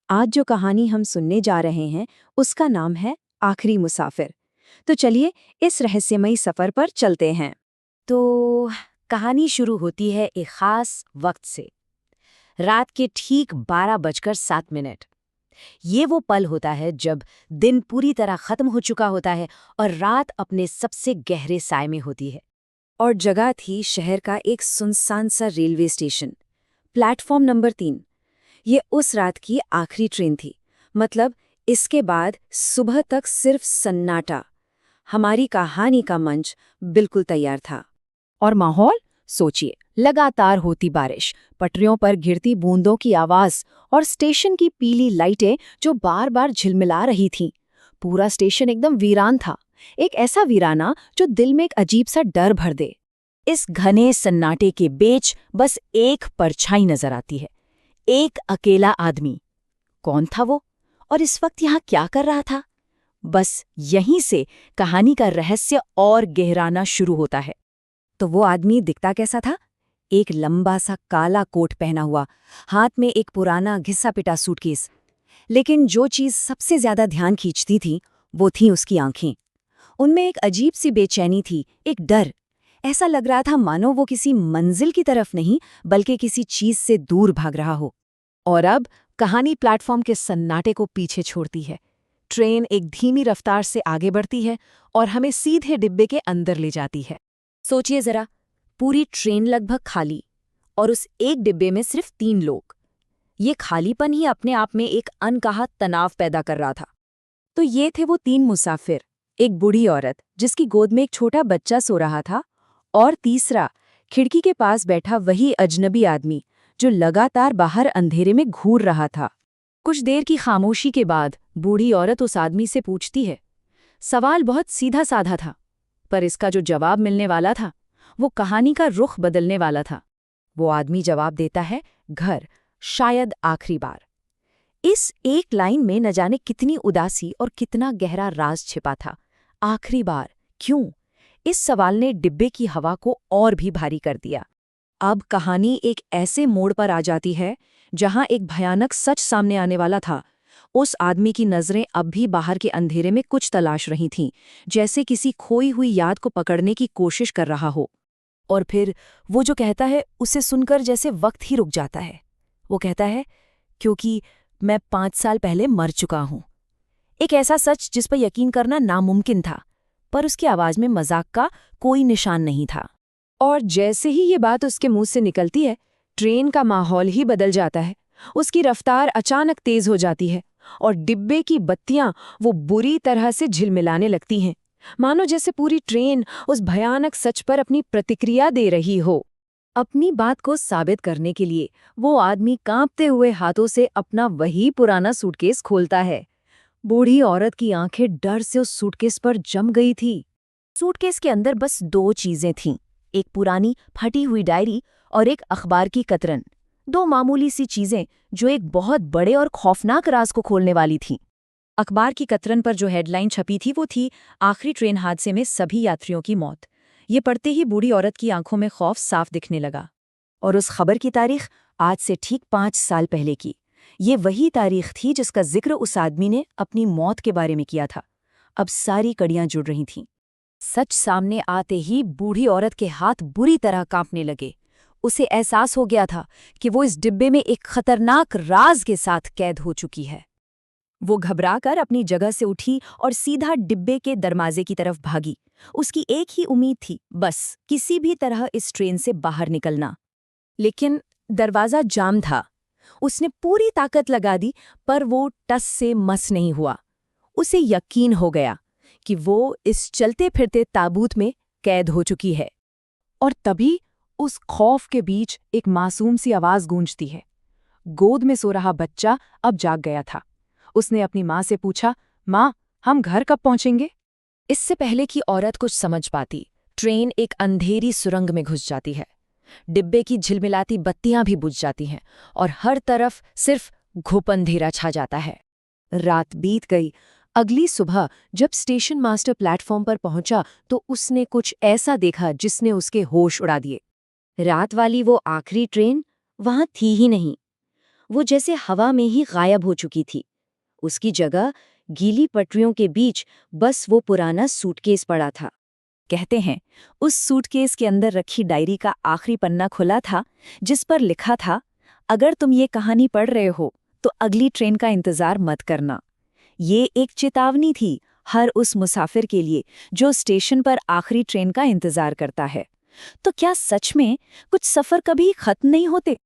आज जो कहानी हम सुनने जा रहे हैं उसका नाम है आखिरी मुसाफिर। तो चलिए इस रहस्यमयी सफर पर चलते हैं। तो कहानी शुरू होती है एक खास वक्त से। रात के ठीक 12:07। ये वो पल होता है जब दिन पूरी तरह खत्म हो चुका होता है और रात अपने सबसे गहरे साए में होती है। और जगह थी शहर का एक सुनसान सा रेलवे स्टेशन, प्लेटफॉर्म नंबर 3। ये उस रात की आखिरी ट्रेन थी। मतलब इसके बाद सुबह तक सिर्फ सन्नाटा। हमारी कहानी का मंच बिल्कुल तैयार था। और माहौल सोचिए, लगातार होती बारिश, पटरियों पर गिरती बूंदों की आवाज और स्टेशन की पीली लाइटें जो बार बार झिलमिला रही थीं। पूरा स्टेशन एकदम वीरान था। एक ऐसा वीराना जो दिल में एक अजीब सा डर भर दे। इस घने सन्नाटे के बीच बस एक परछाई नजर आती है, एक अकेला आदमी। कौन था वो और इस वक्त यहाँ क्या कर रहा था? बस यहीं से कहानी का रहस्य और गहराना शुरू होता है। तो वो आदमी दिखता कैसा था? एक लंबा सा काला कोट पहना हुआ, हाथ में एक पुराना घिसा पिटा सूटकेस। लेकिन जो चीज सबसे ज्यादा ध्यान खींचती थी वो थी उसकी आंखें। उनमें एक अजीब सी बेचैनी थी, एक डर। ऐसा लग रहा था मानो वो किसी मंजिल की तरफ नहीं बल्कि किसी चीज से दूर भाग रहा हो। और अब कहानी प्लेटफॉर्म के सन्नाटे को पीछे छोड़ती है। ट्रेन एक धीमी रफ्तार से आगे बढ़ती है और हमें सीधे डिब्बे के अंदर ले जाती है। सोचिए जरा, पूरी ट्रेन लगभग खाली और उस एक डिब्बे में सिर्फ 3 लोग। ये खालीपन ही अपने आप में एक अनकहा तनाव पैदा कर रहा था। तो ये थे वो 3 मुसाफिर। एक बूढ़ी औरत जिसकी गोद में एक छोटा बच्चा सो रहा था, और तीसरा खिड़की के पास बैठा वही अजनबी आदमी जो लगातार बाहर अंधेरे में घूर रहा था। कुछ देर की खामोशी के बाद बूढ़ी औरत उस आदमी से पूछती है। सवाल बहुत सीधा साधा था, पर इसका जो जवाब मिलने वाला था वो कहानी का रुख बदलने वाला था। वो आदमी जवाब देता है, घर, शायद आखिरी बार। इस एक लाइन में न जाने कितनी उदासी और कितना गहरा राज छिपा था। आखिरी बार क्यों? इस सवाल ने डिब्बे की हवा को और भी भारी कर दिया। अब कहानी एक ऐसे मोड़ पर आ जाती है जहां एक भयानक सच सामने आने वाला था। उस आदमी की नजरें अब भी बाहर के अंधेरे में कुछ तलाश रही थीं, जैसे किसी खोई हुई याद को पकड़ने की कोशिश कर रहा हो। और फिर वो जो कहता है उसे सुनकर जैसे वक्त ही रुक जाता है। वो कहता है, क्योंकि मैं 5 साल पहले मर चुका हूं। एक ऐसा सच जिस पर यकीन करना नामुमकिन था, पर उसकी आवाज में मजाक का कोई निशान नहीं था। और जैसे ही ये बात उसके मुंह से निकलती है, ट्रेन का माहौल ही बदल जाता है। उसकी रफ्तार अचानक तेज हो जाती है और डिब्बे की बत्तियां वो बुरी तरह से झिलमिलाने लगती हैं, मानो जैसे पूरी ट्रेन उस भयानक सच पर अपनी प्रतिक्रिया दे रही हो। अपनी बात को साबित करने के लिए वो आदमी कांपते हुए हाथों से अपना वही पुराना सूटकेस खोलता है। बूढ़ी औरत की आंखें डर से उस सूटकेस पर जम गई थी। सूटकेस के अंदर बस 2 चीजें थीं, एक पुरानी फटी हुई डायरी और एक अखबार की कतरन। 2 मामूली सी चीजें जो एक बहुत बड़े और खौफनाक राज को खोलने वाली थीं। अखबार की कतरन पर जो हेडलाइन छपी थी वो थी, आखिरी ट्रेन हादसे में सभी यात्रियों की मौत। ये पढ़ते ही बूढ़ी औरत की आंखों में खौफ साफ दिखने लगा। और उस खबर की तारीख आज से ठीक 5 साल पहले की। ये वही तारीख थी जिसका जिक्र उस आदमी ने अपनी मौत के बारे में किया था। अब सारी कड़ियां जुड़ रही थीं। सच सामने आते ही बूढ़ी औरत के हाथ बुरी तरह कांपने लगे। उसे एहसास हो गया था कि वो इस डिब्बे में एक खतरनाक राज के साथ कैद हो चुकी है। वो घबराकर अपनी जगह से उठी और सीधा डिब्बे के दरवाजे की तरफ भागी। उसकी एक ही उम्मीद थी, बस किसी भी तरह इस ट्रेन से बाहर निकलना। लेकिन दरवाजा जाम था। उसने पूरी ताकत लगा दी, पर वो टस से मस नहीं हुआ। उसे यकीन हो गया कि वो इस चलते फिरते ताबूत में कैद हो चुकी है। और तभी उस खौफ के बीच एक मासूम सी आवाज गूंजती है। गोद में सो रहा बच्चा अब जाग गया था। उसने अपनी माँ से पूछा, माँ, हम घर कब पहुंचेंगे? इससे पहले कि औरत कुछ समझ पाती, ट्रेन एक अंधेरी सुरंग में घुस जाती है। डिब्बे की झिलमिलाती बत्तियां भी बुझ जाती हैं और हर तरफ सिर्फ घुप अंधेरा छा जाता है। रात बीत गई। अगली सुबह जब स्टेशन मास्टर प्लेटफॉर्म पर पहुंचा तो उसने कुछ ऐसा देखा जिसने उसके होश उड़ा दिए। रात वाली वो आखिरी ट्रेन वहां थी ही नहीं। वो जैसे हवा में ही गायब हो चुकी थी। उसकी जगह गीली पटरियों के बीच बस वो पुराना सूटकेस पड़ा था। कहते हैं उस सूटकेस के अंदर रखी डायरी का आखिरी पन्ना खुला था, जिस पर लिखा था, अगर तुम ये कहानी पढ़ रहे हो तो अगली ट्रेन का इंतजार मत करना। ये एक चेतावनी थी हर उस मुसाफिर के लिए जो स्टेशन पर आखिरी ट्रेन का इंतजार करता है। तो क्या सच में कुछ सफर कभी खत्म नहीं होते?